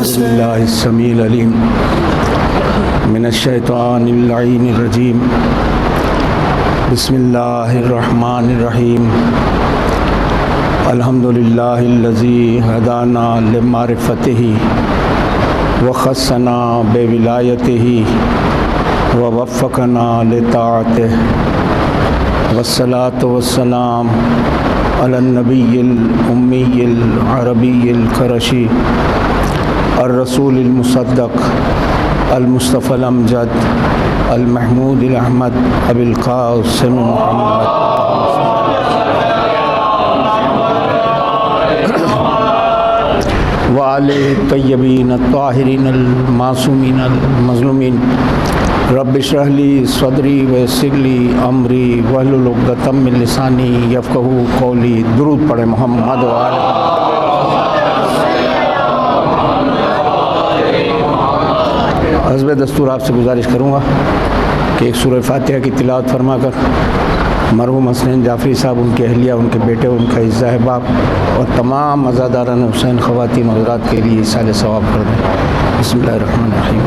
बिस्मिल्लाहिस्समीउल अलीम मिनश्शैतानिर्रजीम बिस्मिल्लाहिर्रहमानिर्रहीम अल्हम्दुलिल्लाहिल्लज़ी हदाना लिमारिफतिही व खस्सना बिविलायतिही व वफ़्फ़क़ना लिताअतिही वस्सलातु वस्सलाम अलन नबिय्यिल उम्मिय्यिल अरबिय्यिल क़रशी अर्रसूलिल मुसद्दक़ अल मुस्तफ़ल अमजद अल महमूदिल अहमद अबिल क़ासिम मुहम्मद व आलिहि तय्यबीन अत्ताहिरीन अल मासूमीन अल मज़लूमीन रब्बि इश्रह ली सदरी व यस्सिर ली अमरी वहलुल उक़दतम मिन लिसानी यफ़क़हू क़ौली। दुरूद पढ़े मोहम्मद व आले। हस्ब दस्तूर आपसे गुजारिश करूँगा कि एक सूरह फ़ातिहा की तिलावत फरमा कर मरहूम हसनैन जाफ़री साहब, उनके अहलिया, उनके बेटे, उनका इज़्ज़ा अहबाब और तमाम मज़ादारान हुसैन ख़वातीन हज़रात के लिए इसाले सवाब कर दें। बिस्मिल्लाहिर्रहमानिर्रहीम।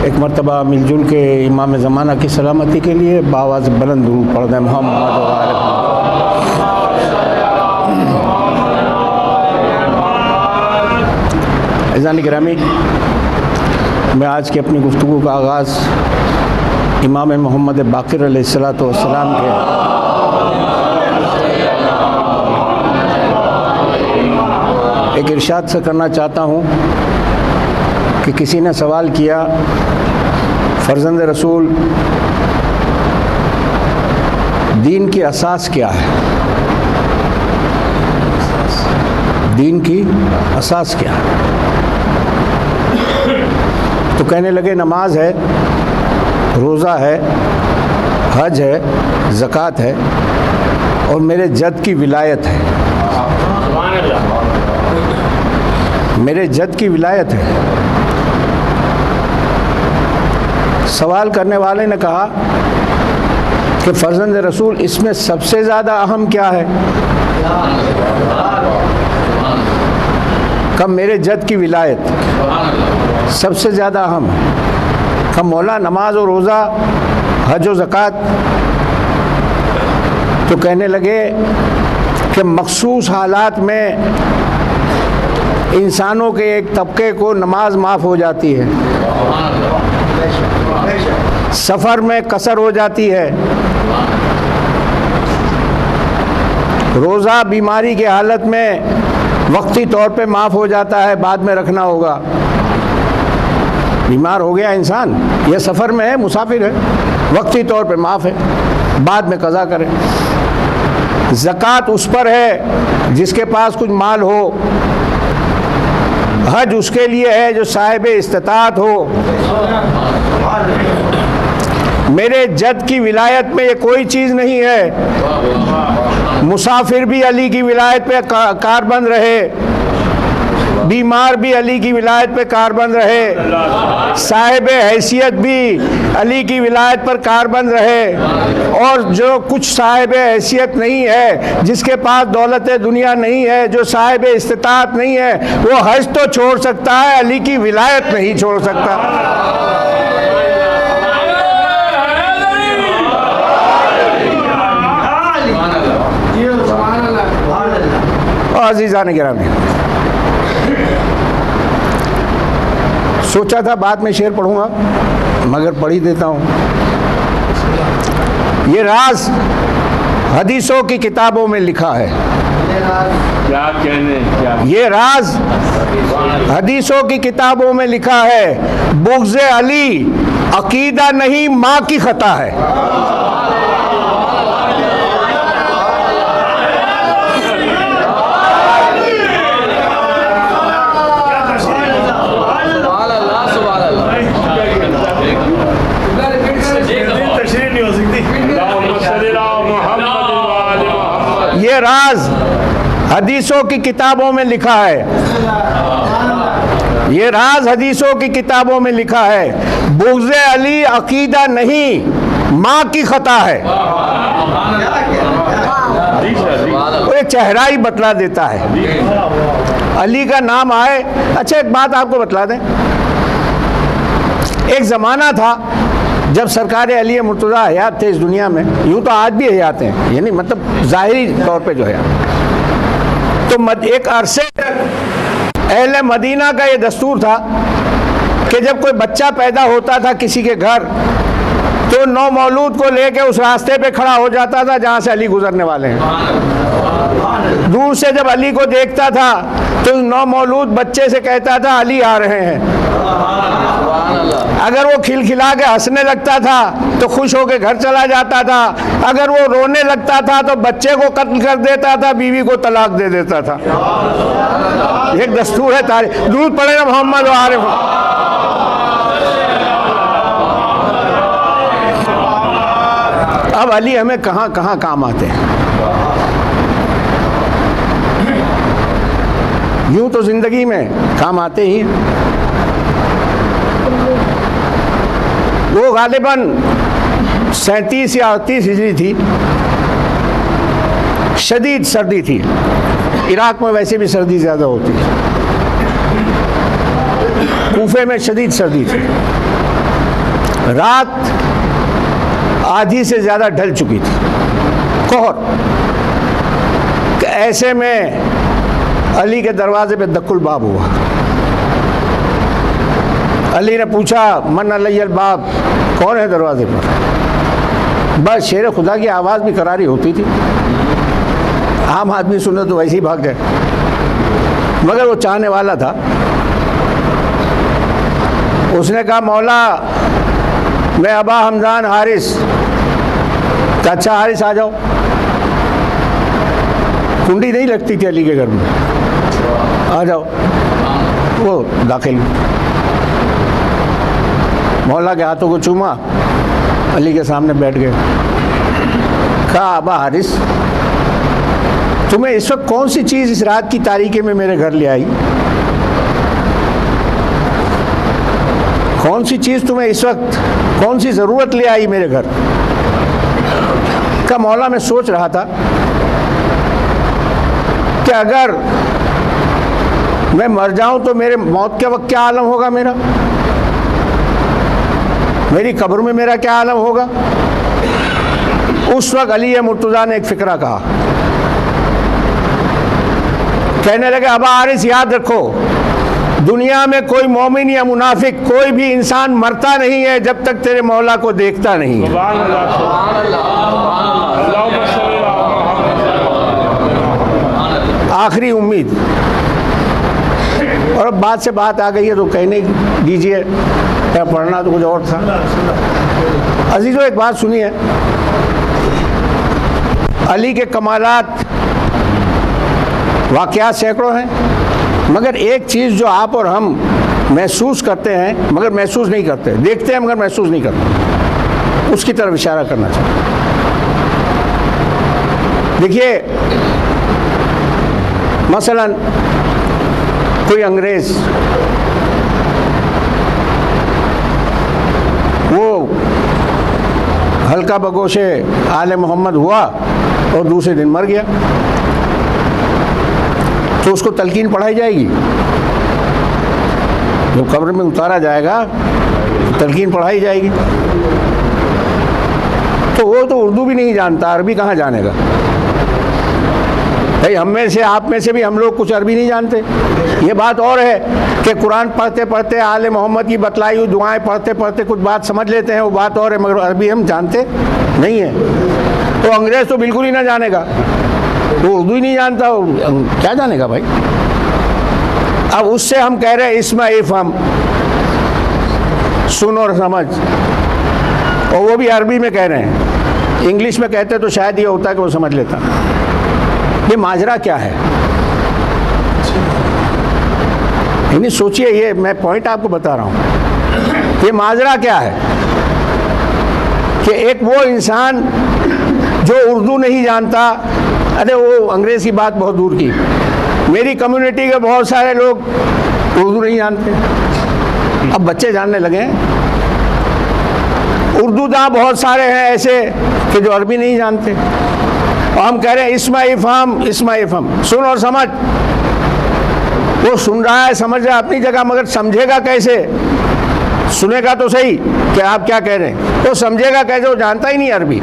एक मरतबा मिलजुल के इमाम ज़माना की सलामती के लिए बावाज़ बुलंद दुरूद पढ़ दें मोहम्मद व आले। अज़ीज़ान गिरामी, मैं आज की अपनी गुफ्तगू का आगाज़ इमाम मोहम्मद बाक़िर अलैहिस्सलातु वस्सलाम के एक इरशाद से करना चाहता हूँ कि किसी ने सवाल किया, फ़र्ज़ंद रसूल दीन की असास क्या है? दीन की असास क्या है? तो कहने लगे नमाज है, रोज़ा है, हज है, ज़कात है और मेरे जद की विलायत है। मेरे जद की विलायत है। सवाल करने वाले ने कहा कि फ़र्ज़ंद रसूल इसमें सबसे ज़्यादा अहम क्या है? कब मेरे जद की विलायत सबसे ज़्यादा अहम है। कब मौला नमाज और रोज़ा, हज और ज़कात? तो कहने लगे कि मखसूस हालात में इंसानों के एक तबके को नमाज माफ़ हो जाती है, सफ़र में कसर हो जाती है, रोज़ा बीमारी के हालत में वक्ती तौर पे माफ़ हो जाता है, बाद में रखना होगा। बीमार हो गया इंसान, यह सफ़र में है, मुसाफिर है, वक्ती तौर पे माफ़ है, बाद में कज़ा करे। ज़कात उस पर है जिसके पास कुछ माल हो, हज उसके लिए है जो साहिब इस्तिताअत हो। मेरे जद की विलायत में ये कोई चीज़ नहीं है। मुसाफिर भी अली की विलायत पे कारबंद रहे, बीमार भी अली की विलायत पे कारबंद रहे, साहिब हैसियत भी अली की विलायत पर कारबंद रहे, और जो कुछ साहिब हैसियत नहीं है, जिसके पास दौलत दुनिया नहीं है, जो साहिब इस्तिताअत नहीं है, वो हज तो छोड़ सकता है, अली की विलायत नहीं छोड़ सकता। अज़ीज़ान गिरामी, सोचा था बाद में शेर पढ़ूंगा मगर पढ़ ही देता हूँ। ये राज हदीसों की किताबों में लिखा है। क्या कहने? ये राज हदीसों की किताबों में लिखा है। बुग़्ज़ अली अकीदा नहीं, माँ की खता है। ये राज हदीसों की किताबों में लिखा है। ये राज हदीसों की किताबों में लिखा है, बुग़्ज़ अली अकीदा नहीं, माँ की खता है। वो एक चेहरा ही बतला देता है। अली का नाम आए। अच्छा, एक बात आपको बतला दें, एक ज़माना था जब सरकार अली मुर्तज़ा हयात थे इस दुनिया में, यूँ तो आज भी हयात हैं, यानी मतलब ज़ाहिरी तौर पे जो है, तो एक अरसे तक अहले मदीना का ये दस्तूर था कि जब कोई बच्चा पैदा होता था किसी के घर, तो नौ मौलूद को लेके उस रास्ते पे खड़ा हो जाता था जहाँ से अली गुजरने वाले हैं। दूर से जब अली को देखता था तो नौ मौलूद बच्चे से कहता था अली आ रहे हैं। अगर वो खिलखिला के हंसने लगता था तो खुश होकर घर चला जाता था, अगर वो रोने लगता था तो बच्चे को कत्ल कर देता था, बीवी को तलाक दे देता था। एक दस्तूर है तारीख। दुरूद पढ़े ना मोहम्मद व आले मोहम्मद। अब अली हमें कहाँ कहाँ काम आते हैं। यूं तो जिंदगी में काम आते ही। वो गालिबन 37 या 38 हिजरी थी, शदीद सर्दी थी। इराक में वैसे भी सर्दी ज़्यादा होती है, कूफे में शदीद सर्दी थी। रात आधी से ज़्यादा ढल चुकी थी, कोहर। ऐसे में अली के दरवाजे पे दक्कुल बाब हुआ। अली ने पूछा, मन अलैयल बाब, कौन है दरवाजे पर? बस शेर खुदा की आवाज़ भी करारी होती थी, आम आदमी सुने तो वैसे ही भाग जाए, मगर वो चाहने वाला था। उसने कहा, मौला मैं अबा हमदान हारिस। तो अच्छा हारिस आ जाओ। कुंडी नहीं लगती थी अली के घर में, आ जाओ। वो दाखिल, मौला के हाथों को चूमा, अली के सामने बैठ गए। कहा, अबा हारिस, तुम्हें इस वक्त कौन सी चीज़ इस रात की तारीकी में मेरे घर ले आई? कौन सी चीज़ तुम्हें इस वक्त, कौन सी ज़रूरत ले आई मेरे घर? का मौला मैं सोच रहा था कि अगर मैं मर जाऊं तो मेरे मौत के वक्त क्या आलम होगा मेरा, मेरी कब्र में मेरा क्या आलम होगा। उस वक्त अली मुर्तज़ा ने एक फ़िक्रा कहा, कहने लगे, अबा हारिस याद रखो, दुनिया में कोई मोमिन या मुनाफिक, कोई भी इंसान मरता नहीं है जब तक तेरे मौला को देखता नहीं है। आखिरी उम्मीद। और अब बात से बात आ गई है तो कहने दीजिए, क्या पढ़ना तो कुछ और था। अजीज़ों, एक बात सुनिए, अली के कमालात वाक़यात सैकड़ों हैं, मगर एक चीज़ जो आप और हम महसूस करते हैं मगर महसूस नहीं करते, देखते हैं मगर महसूस नहीं करते, उसकी तरफ इशारा करना चाहिए। देखिए, मसलन कोई अंग्रेज़ वो हल्का बगोशे आले मोहम्मद हुआ और दूसरे दिन मर गया, तो उसको तलकीन पढ़ाई जाएगी? जब कब्र में उतारा जाएगा तो तलकीन पढ़ाई जाएगी। तो वो तो उर्दू भी नहीं जानता, अरबी कहाँ जानेगा? भाई हम में से, आप में से भी हम लोग कुछ अरबी नहीं जानते। ये बात और है कि कुरान पढ़ते पढ़ते, आले मोहम्मद की बतलाई हुई दुआएं पढ़ते पढ़ते कुछ बात समझ लेते हैं, वो बात और है, मगर अरबी हम जानते नहीं है। तो अंग्रेज़ तो बिल्कुल ही ना जानेगा, वो उर्दू ही नहीं जानता, क्या जानेगा भाई। अब उससे हम कह रहे हैं इसमें इफ़हम, सुन और समझ, और वो भी अरबी में कह रहे हैं। इंग्लिश में कहते तो शायद ये होता कि वो समझ लेता। ये माजरा क्या है? यानी सोचिए, ये मैं पॉइंट आपको बता रहा हूँ, ये माजरा क्या है कि एक वो इंसान जो उर्दू नहीं जानता, अरे वो अंग्रेज़ की बात बहुत दूर की, मेरी कम्युनिटी के बहुत सारे लोग उर्दू नहीं जानते, अब बच्चे जानने लगे हैं। उर्दू दां बहुत सारे हैं ऐसे कि जो अरबी नहीं जानते, और हम कह रहे हैं इस्मा इफ़हम, सुन और समझ। वो सुन रहा है, समझ रहा है अपनी जगह, मगर समझेगा कैसे? सुनेगा तो सही कि आप क्या कह रहे हैं, वो समझेगा कैसे? वो जानता ही नहीं अरबी।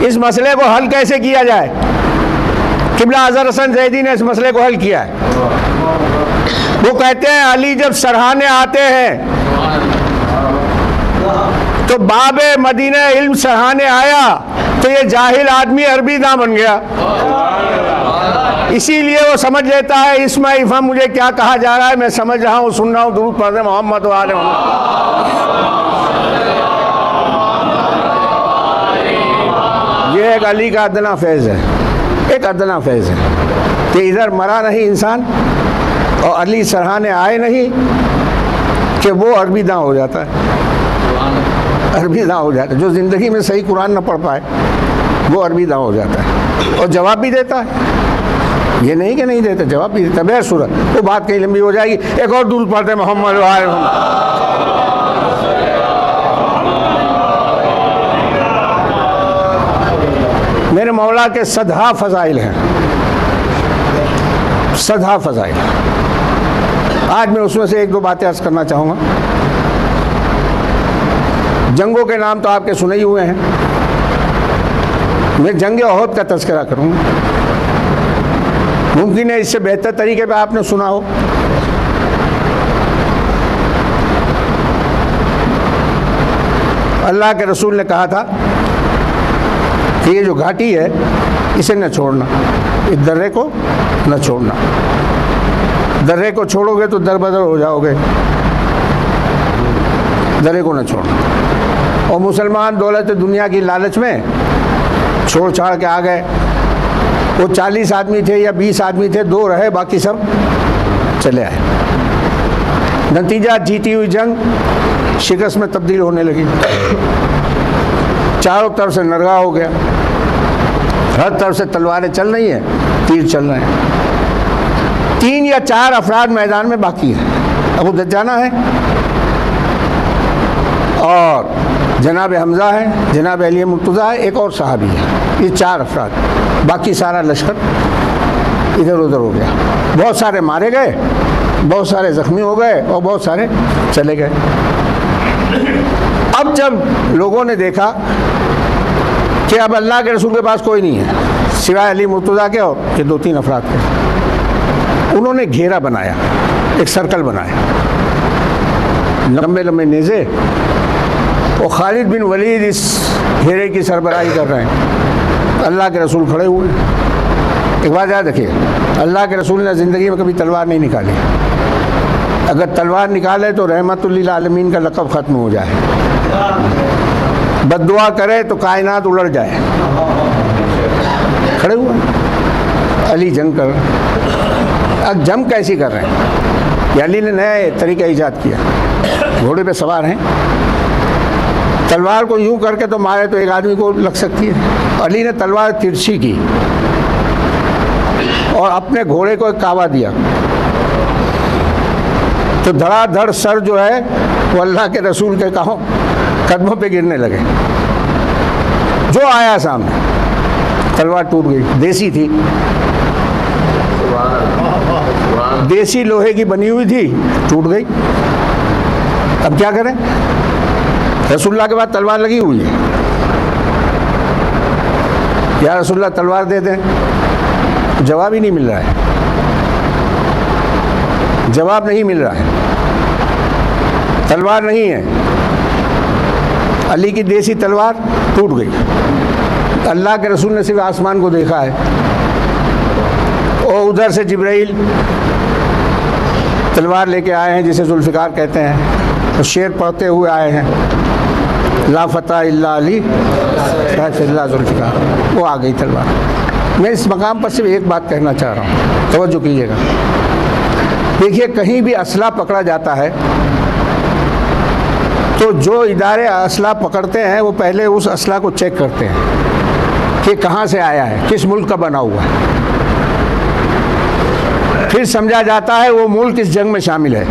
इस मसले को हल कैसे किया जाए? किबला अजहर हसन जैदी ने इस मसले को हल किया है। वो कहते हैं अली जब सरहाने आते हैं तो बाबे मदीना इल्म सरहाने आया तो ये जाहिल आदमी अरबी दां बन गया। इसीलिए वो समझ लेता है इस्मा इफ़हम, मुझे क्या कहा जा रहा है, मैं समझ रहा हूँ, सुन रहा हूँ, दुरूद पढ़ रहे मोहम्मद व आले मोहम्मद। ये एक अली का अदना फैज़ है, एक अदना फैज़ है कि इधर मरा नहीं इंसान और अली सरहाने आए नहीं कि वो अरबी दां हो जाता है, अरबी दां हो जाता है। जो ज़िंदगी में सही कुरान न पढ़ पाए वो अरबी दां हो जाता है और जवाब भी देता है। ये नहीं कि नहीं देता, जवाब भी देता। बहर सूरत वो बात कहीं लंबी हो जाएगी। एक और दुरूद पढ़ते मोहम्मद व आले मोहम्मद। मेरे मौला के सदहा फ़ज़ाइल हैं, सदहा फ़ज़ाइल। आज मैं उसमें से एक दो बातें अर्ज़ करना चाहूँगा। जंगों के नाम तो आपके सुने ही हुए हैं, मैं जंग ओहद का तज़किरा करूँगा। मुमकिन है इससे बेहतर तरीके पे आपने सुना हो। अल्लाह के रसूल ने कहा था कि ये जो घाटी है इसे न छोड़ना, इस दर्रे को न छोड़ना। दर्रे को छोड़ोगे तो दरबदर हो जाओगे, दर्रे को न छोड़ना। और मुसलमान दौलत दुनिया की लालच में छोड़ छाड़ के आ गए। वो 40 आदमी थे या 20 आदमी थे, 2 रहे, बाकी सब चले आए। नतीजा जीती हुई जंग शिकस्त में तब्दील होने लगी। चारों तरफ से नरगा हो गया, हर तरफ से तलवारें चल रही हैं, तीर चल रहे हैं। 3 या 4 अफराद मैदान में बाकी हैं। अबू दज्जाना है और जनाब हमज़ा है, जनाब अली मुर्तज़ा है, एक और सहाबी है। ये 4 अफराद, बाकी सारा लश्कर इधर उधर हो गया। बहुत सारे मारे गए, बहुत सारे ज़ख्मी हो गए और बहुत सारे चले गए। अब जब लोगों ने देखा कि अब अल्लाह के रसूल के पास कोई नहीं है सिवाय अली मुर्तज़ा के और ये 2-3 अफराद के, उन्होंने घेरा बनाया, एक सर्कल बनाया, लंबे लंबे नेज़े, और खालिद बिन वलीद इस घेरे की सरबराही कर रहे हैं। अल्लाह के रसूल खड़े हुए। एक बात याद रखिए, अल्लाह के रसूल ने ज़िंदगी में कभी तलवार नहीं निकाली। अगर तलवार निकाले तो रहमतुल्लिल आलमीन का लक़ब ख़त्म हो जाए, बद्दुआ करे तो कायनात उलट जाए। खड़े हुए अली जंग कर। अब जंग कैसी कर रहे हैं? ये अली ने नया तरीका ईजाद किया। घोड़े पे सवार हैं, तलवार को यूं करके तो मारे तो एक आदमी को लग सकती है। अली ने तलवार तिरछी की और अपने घोड़े को एक कावा दिया तो धड़ाधड़ सर जो है वो अल्लाह के रसूल के कदमों पे गिरने लगे। जो आया सामने तलवार टूट गई। देसी थी, देसी लोहे की बनी हुई थी, टूट गई। अब क्या करें? रसूलुल्लाह के बाद तलवार लगी हुई है। या रसूलुल्लाह तलवार दे दें, जवाब ही नहीं मिल रहा है, जवाब नहीं मिल रहा है। तलवार नहीं है, अली की देसी तलवार टूट गई। अल्लाह के रसूल ने सिर्फ आसमान को देखा है और उधर से जिब्राइल तलवार लेके आए हैं जिसे जुल्फ़िकार कहते हैं, तो शेर पढ़ते हुए आए हैं, ला फतह इल्ला अली इल्ला जुल्फ़िकार। वो आ गई तलवार। मैं इस मकाम पर सिर्फ एक बात कहना चाह रहा हूँ, तवज्जो कीजिएगा। देखिए, कहीं भी असला पकड़ा जाता है तो जो इदारे असला पकड़ते हैं वो पहले उस असला को चेक करते हैं कि कहाँ से आया है, किस मुल्क का बना हुआ है। फिर समझा जाता है वो मुल्क इस जंग में शामिल है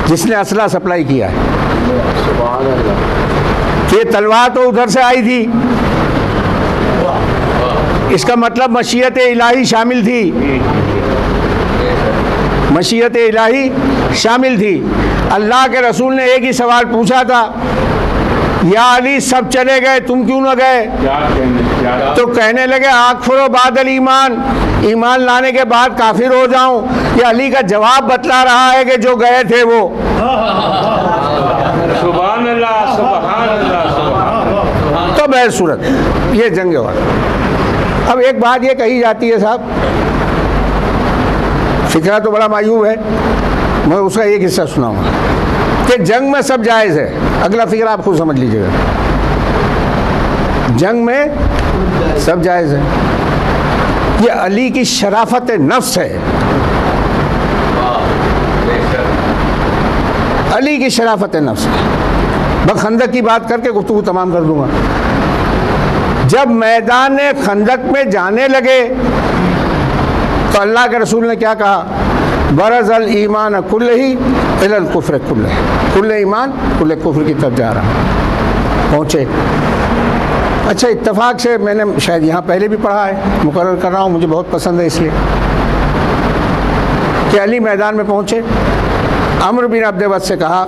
जिसने असला सप्लाई किया है। ये तलवार तो उधर से आई थी, इसका मतलब मशीयत इलाही शामिल थी, मशीयत इलाही शामिल थी। अल्लाह के रसूल ने एक ही सवाल पूछा था, या अली सब चले गए तुम क्यों न गए? तो कहने लगे आखिरो बादल ईमान, ईमान लाने के बाद काफिर हो जाऊं। ये अली का जवाब बतला रहा है कि जो गए थे वो। सुभान अल्लाह, सुभान अल्लाह, सुभान। तो बहर सूरत ये जंग वाला। अब एक बात ये कही जाती है साहब, फिक्रा तो बड़ा मायूब है, मैं उसका एक हिस्सा सुनाऊंगा कि जंग में सब जायज़ है। अगला फिक्रा आप खुद समझ लीजिएगा, जंग में सब जायज़ है। ये अली की शराफत नफ्स है, अली की शराफत नफ्स है। बस खंदक की बात करके गुफ्तगू तमाम कर दूंगा। जब मैदान खंदक में जाने लगे तो अल्लाह के रसूल ने क्या कहा? बरज़ल ईमान कुल्लही इलल कुफ्र कुल्लह, कुल्ले ईमान कुल्ले कुफ्र की तरफ जा रहा। पहुँचे। अच्छा, इत्तफाक से मैंने शायद यहाँ पहले भी पढ़ा है, मुकर्रर कर रहा हूँ, मुझे बहुत पसंद है इसलिए, कि अली मैदान में पहुँचे। अम्र बिन अब्दवद से कहा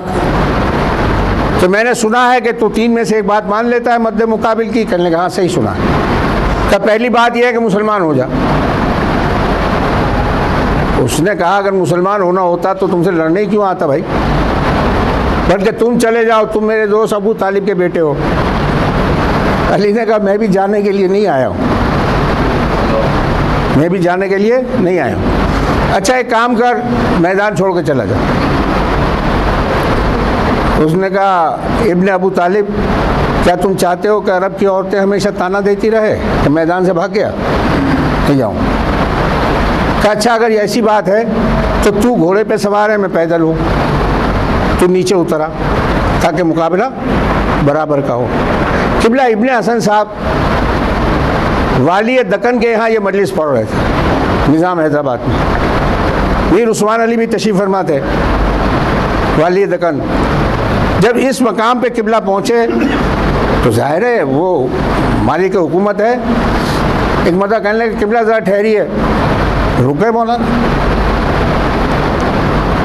तो मैंने सुना है कि तू तीन में से एक बात मान लेता है मद्दे मुकाबिल की। कहने लगा हाँ सही सुना है। तो पहली बात यह है कि मुसलमान हो जा। उसने कहा अगर मुसलमान होना होता तो तुमसे लड़ने ही क्यों आता भाई, बल्कि तुम चले जाओ, तुम मेरे दोस्त अबू तालिब के बेटे हो। अली ने कहा मैं भी जाने के लिए नहीं आया हूँ, मैं भी जाने के लिए नहीं आया हूँ। अच्छा एक काम कर, मैदान छोड़ के चला जा। उसने कहा इब्ने अबू तालिब, क्या तुम चाहते हो कि अरब की औरतें हमेशा ताना देती रहे कि मैदान से भाग गया? नहीं जाऊँ। कहा अच्छा अगर ऐसी बात है तो तू घोड़े पे सवार है, मैं पैदल हूँ, तू नीचे उतरा ताकि मुकाबला बराबर का हो। किबला इब्ने हसन साहब वाली दक्कन के यहाँ ये मजलिस पढ़ रहे थे निज़ाम हैदराबाद में। मीर उस्मान अली भी तशरीफ़ फरमा थे, वाली दक्कन। जब इस मकाम पे किबला पहुँचे तो जाहिर है वो मालिक हुकूमत है। एक मरतबा कहने लगे किबला ज़रा ठहरिए, रुके मौलाना।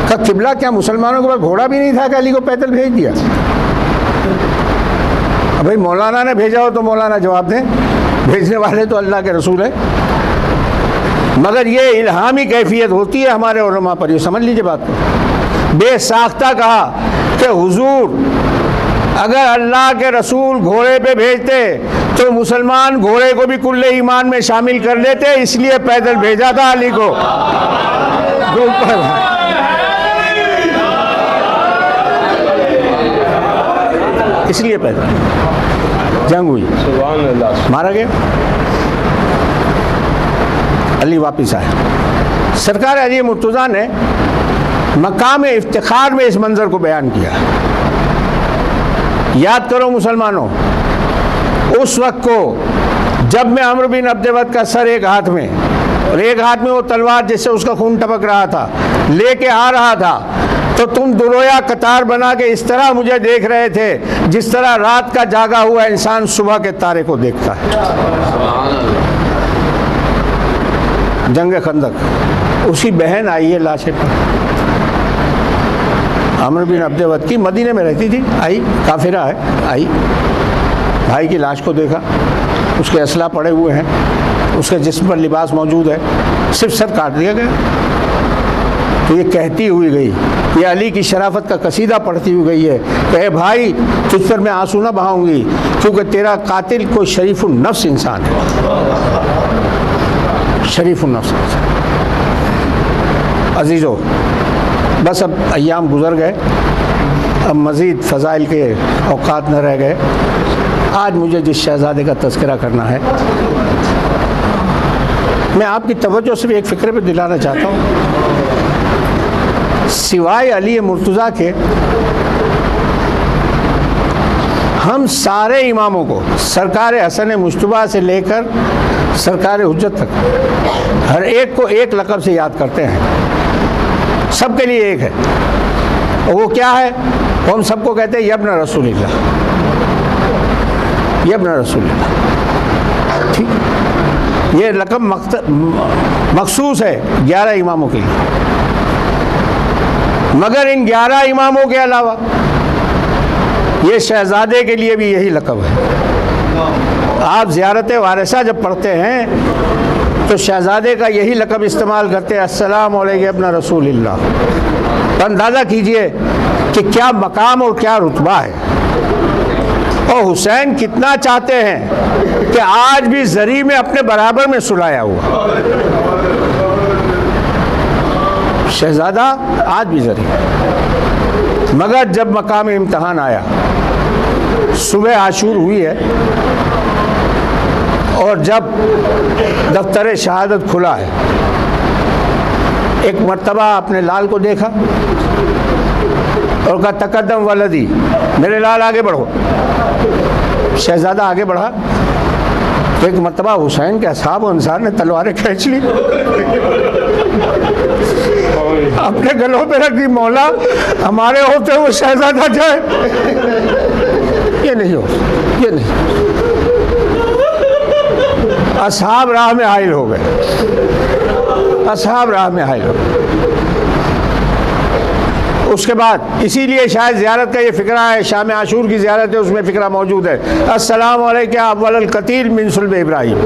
कहा किबला क्या मुसलमानों के पास घोड़ा भी नहीं था कि अली को पैदल भेज दिया? अब भाई मौलाना ने भेजा हो तो मौलाना जवाब दें, भेजने वाले तो अल्लाह के रसूल है। मगर ये इल्हामी कैफियत होती है हमारे उलमा पर, ये समझ लीजिए बात को। बेसाख्ता कहा कि हुजूर अगर अल्लाह के रसूल घोड़े पे भेजते तो मुसलमान घोड़े को भी कुल्ले ईमान में शामिल कर लेते, इसलिए पैदल भेजा था अली को। इसलिए पैदल जंग हुई, मारा गया, अली वापिस आए। सरकार अली मुर्तज़ा ने मकाम इफ्तिखार में इस मंजर को बयान किया। याद करो मुसलमानों, उस वक्त को जब मैं अम्र बिन अब्दवद का सर एक हाथ में और एक हाथ में वो तलवार जिससे उसका खून टपक रहा था लेके आ रहा था, तो तुम दुरोया कतार बना के इस तरह मुझे देख रहे थे जिस तरह रात का जागा हुआ इंसान सुबह के तारे को देखता है। जंग खंदक, उसकी बहन आई है लाशे पर, अम्र बिन अब्दवद की, मदीने में रहती थी, आई, काफिरा है, आई, भाई की लाश को देखा, उसके असला पड़े हुए हैं, उसके जिस्म पर लिबास मौजूद है, सिर्फ सर काट दिया गया। तो ये कहती हुई गई, ये अली की शराफत का कसीदा पढ़ती हुई गई है कि भाई तुझ पर मैं आंसू न बहाऊंगी क्योंकि तेरा कातिल कोई शरीफुन नफ्स इंसान है, शरीफुन नफ्स इंसान। अजीज़ों, बस अब अय्याम गुज़र गए, अब मज़ीद फ़ज़ाइल के औक़ात न रह गए। आज मुझे जिस शहज़ादे का तज़किरा करना है, मैं आपकी तवज्जो सिर्फ एक फ़िक्रे पर दिलाना चाहता हूँ। सिवाय अली मुर्तज़ा के हम सारे इमामों को, सरकार हसन मुश्तबा से लेकर सरकार हुज्जत तक हर एक को एक लक़ब से याद करते हैं, सबके लिए एक है। और वो क्या है? वो हम सबको कहते हैं यब्न रसूलिल्लाह, यब्न रसूलिल्लाह। ठीक, ये लक़ब मखसूस है 11 इमामों के लिए, मगर इन 11 इमामों के अलावा ये शहजादे के लिए भी यही लक़ब है। आप ज़ियारत वारिसा जब पढ़ते हैं तो शहजादे का यही लक़ब इस्तेमाल करते हैं, अस्सलामु अलैका इब्न रसूलिल्लाह। तो अंदाज़ा कीजिए कि क्या मकाम और क्या रुतबा है। और हुसैन कितना चाहते हैं कि आज भी ज़री में अपने बराबर में सुलाया हुआ शहजादा, आज भी ज़री। मगर जब मकाम इम्तहान आया, सुबह आशूर हुई है और जब दफ्तर शहादत खुला है, एक मर्तबा अपने लाल को देखा और कहा तकद्दम वलदी, मेरे लाल आगे बढ़ो। शहजादा आगे बढ़ा तो एक मर्तबा हुसैन के असहाब और अंसार ने तलवारें खींच ली, अपने गलों पे रख दी, मौला हमारे होते हुए शहजादा जाए। ये नहीं हो, ये नहीं। असहाब राह में हाइल हो गए, असहाब राह में हाइल हो गए। उसके बाद इसीलिए शायद ज़ियारत का ये फ़िक्रा है, शाम आशूर की ज़ियारत है, उसमें फ़िक्रा मौजूद है, अस्सलामु अलैका अव्वल कतील मिन सुल्ब इब्राहीम,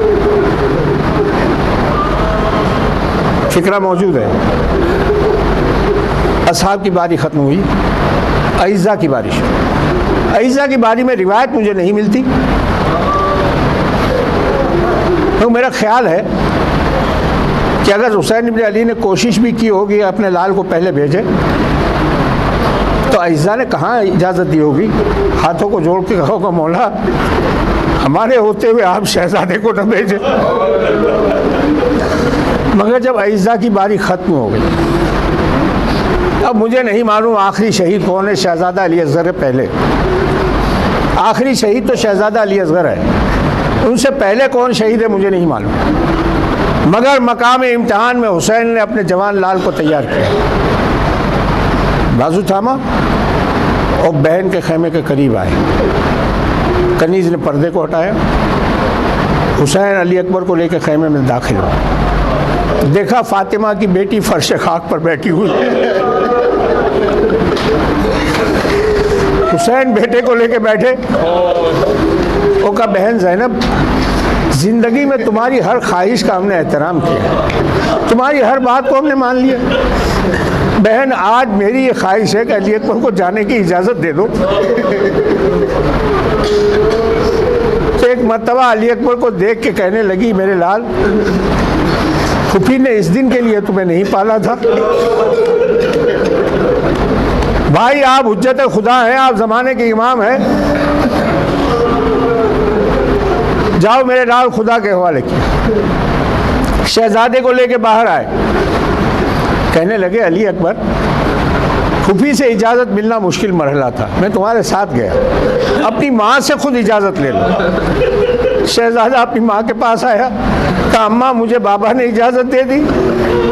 फ़िक्रा मौजूद है। असहाब की बारी ख़त्म हुई, अइज़ा की बारी शुरू। अइज़ा की बारी में रिवायत मुझे नहीं मिलती, तो मेरा ख्याल है कि अगर हुसैन इब्न अली ने कोशिश भी की होगी अपने लाल को पहले भेजे, तो अइज़ा ने कहाँ इजाज़त दी होगी, हाथों को जोड़ के कहा होगा मौला हमारे होते हुए आप शहजादे को न भेजें। मगर जब अइज़ा की बारी ख़त्म हो गई, अब मुझे नहीं मालूम आखिरी शहीद कौन है, शहज़ादा अली असगर है पहले, आखिरी शहीद तो शहज़ादा अली असगर है, उनसे पहले कौन शहीद है मुझे नहीं मालूम। मगर मकाम इम्तहान में हुसैन ने अपने जवान लाल को तैयार किया, बाजू थामा और बहन के खेमे के करीब आए। कनीज़ ने पर्दे को हटाया, हुसैन अली अकबर को लेकर खेमे में दाखिल हुआ। देखा फातिमा की बेटी फर्श खाक पर बैठी हुई। हुसैन बेटे को लेकर बैठे, वो कहा बहन ज़ैनब, ज़िंदगी में तुम्हारी हर ख्वाहिश का हमने एहतराम किया, तुम्हारी हर बात को हमने मान लिया। बहन आज मेरी ये ख्वाहिश है कि अली अकबर को जाने की इजाज़त दे दो। तो एक मर्तबा अली अकबर को देख के कहने लगी, मेरे लाल फूफी ने इस दिन के लिए तुम्हें नहीं पाला था। भाई आप हुज्जत खुदा हैं, आप ज़माने के इमाम हैं, जाओ मेरे लाल खुदा के हवाले किया। शहजादे को लेके बाहर आए, कहने लगे अली अकबर फूफी से इजाज़त मिलना मुश्किल मरहला था, मैं तुम्हारे साथ गया, अपनी माँ से खुद इजाज़त ले लो। शहजादा अपनी माँ के पास आया, कहा अम्मा मुझे बाबा ने इजाज़त दे दी,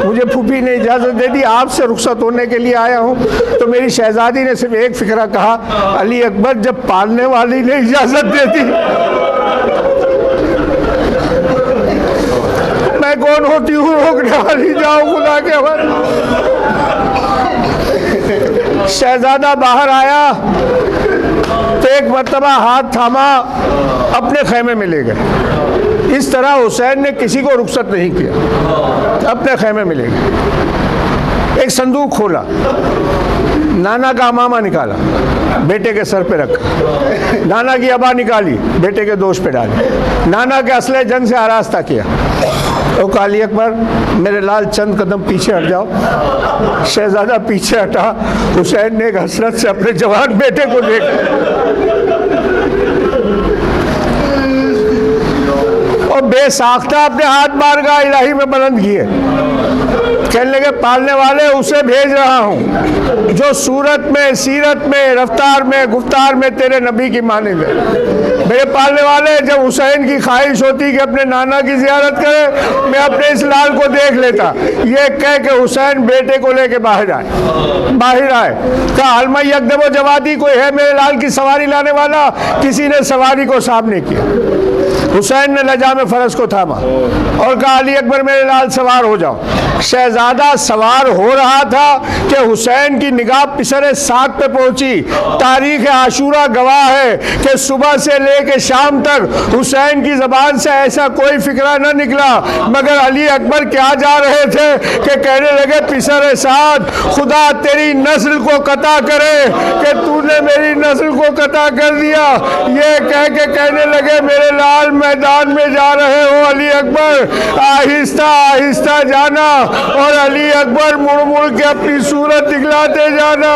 मुझे फूफी ने इजाज़त दे दी, आपसे रुखसत होने के लिए आया हूँ। तो मेरी शहजादी ने सिर्फ एक फ़िक्रा कहा, अली अकबर जब पालने वाली ने इजाज़त दे दी मैं कौन होती हूँ रोकने वाली, जाओ खुदा के हवाले। शहजादा बाहर आया तो एक मर्तबा हाथ थामा, अपने खेमे में ले गए। इस तरह हुसैन ने किसी को रुखसत नहीं किया, अपने खेमे में ले गए। एक संदूक खोला, नाना का अमामा निकाला, बेटे के सर पे रखा, नाना की अबा निकाली, बेटे के दोष पे डाली, नाना के असले जंग से आरास्ता किया। तो कहा अली अकबर मेरे लाल चंद कदम पीछे हट जाओ। शहजादा पीछे हटा, हुसैन ने एक हसरत से अपने जवान बेटे को देखा और बेसाख्ता अपने हाथ बारगाह इलाही में बुलंद किए। कहने लगे पालने वाले उसे भेज रहा हूँ जो सूरत में, सीरत में, रफ्तार में, गुफ्तार में तेरे नबी की मानिंद है। मेरे पालने वाले, जब हुसैन की ख्वाहिश होती कि अपने नाना की ज़ियारत करे, मैं अपने इस लाल को देख लेता। ये कह के हुसैन बेटे को लेके बाहर आए। कहा हलमा यकदम जवादी, कोई है मेरे लाल की सवारी लाने वाला? किसी ने सवारी को सामने किया। हुसैन ने लजाम फरस को थामा और कहा अली अकबर मेरे लाल सवार हो जाओ। शहजादा सवार हो रहा था कि हुसैन की निगाह पिसरे सात पे पहुंची। तारीख आशूरा गवाह है कि सुबह से लेके शाम तक हुसैन की जबान से ऐसा कोई फिक्रा न निकला मगर अली अकबर क्या जा रहे थे कि कहने लगे पिसरे सात, खुदा तेरी नस्ल को कता करे कि तूने मेरी नस्ल को कता कर दिया। ये कह के कहने लगे मेरे लाल मैदान में जा रहे हो अली अकबर, आहिस्ता आहिस्ता जाना और अली अकबर मुड़ मुड़ के अपनी सूरत दिखलाते जाना।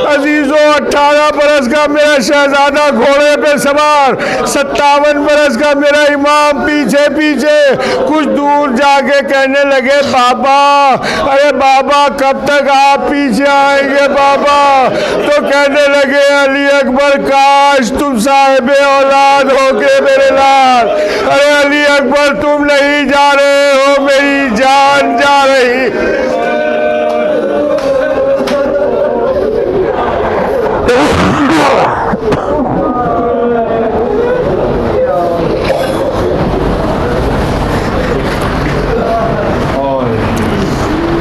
अजीजों 18 बरस का मेरा शहजादा घोड़े पे सवार, 57 बरस का मेरा इमाम पीछे पीछे। कुछ दूर जाके कहने लगे बाबा, अरे बाबा कब तक आप पीछे आएंगे बाबा? तो कहने लगे अली अकबर काश तुम साहिब औलाद होके मेरे लाल। अरे अली अकबर तुम नहीं जा रहे हो, मेरी जान जा रही।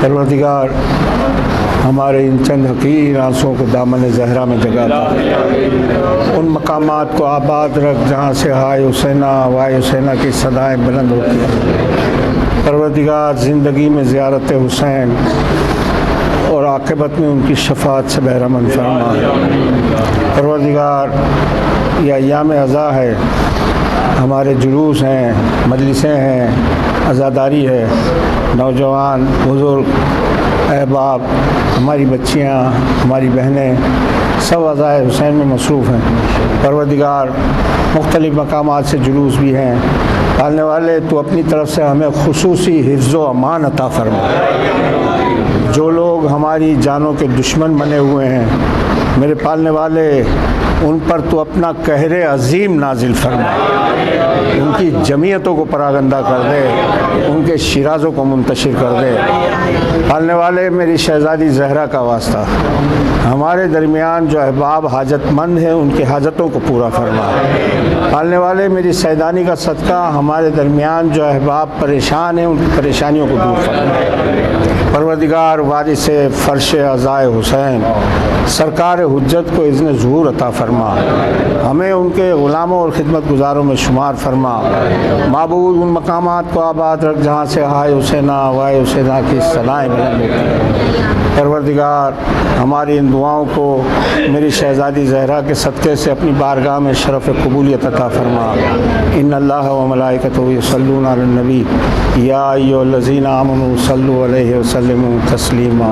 परवरदिगार हमारे इन चंद हकीर आंसुओं को दामन ज़हरा में जगा दे। उन मकामात को आबाद रख जहाँ से हाय हुसैना वाय हुसैना की सदाएं बुलंद होती हैं। परवरदिगार ज़िंदगी में ज़ियारत हुसैन और आक़िबत में उनकी शफ़ाअत से बहरमंद फरमा। परवरदिगार यह अय्याम अज़ा है, हमारे जुलूस हैं, मजलिसें हैं, अज़ादारी है, नौजवान बुज़ुर्ग अहबाब, हमारी बच्चियाँ, हमारी बहनें सब अज़ाए हुसैन में मसरूफ़ हैं। परवरदिगार मुख्तलिफ़ मकामात से जुलूस भी हैं। पालने वाले तो अपनी तरफ से हमें खुसूसी हिफ्ज़ व अमान अता फरमा। जो लोग हमारी जानों के दुश्मन बने हुए हैं मेरे पालने वाले, उन पर तो अपना कहरे अजीम नाजिल फरमा, उनकी जमीयतों को परागंदा कर दे, उनके शिराज़ों को मुंतशिर कर दे। पालने वाले मेरी शहज़ादी ज़हरा का वास्ता, हमारे दरमियान जो अहबाब हाजतमंद हैं उनकी हाजतों को पूरा फरमा। पालने वाले मेरी सैदानी का सदका, हमारे दरमियान जो अहबाब परेशान हैं उनकी परेशानियों को दूर फरमा। परवरदिगार वारिस फ़र्श अज़ाए हुसैन सरकार हुज्जत को इज़्न ज़ुहूर अता फरमा, हमें उनके ग़ुलामों और खिदमत गुज़ारों में शुमार फरमा। माबूद उन मकामात को आबाद रख जहाँ से हाय हुसैना वाय हुसैना की सदाएं बुलंद होती हैं। परवरदिगार हमारी इन दुआओं को मेरी शहज़ादी ज़हरा के सदक़े से अपनी बारगाह में शरफ़ क़बूलियत अता फरमा। इन्नल्लाह व मलाइकतहू युसल्लूना अलन नबी या अय्युहल्लज़ीना आमनू सल्लू अलैहि व सल्लिमू तस्लीमा।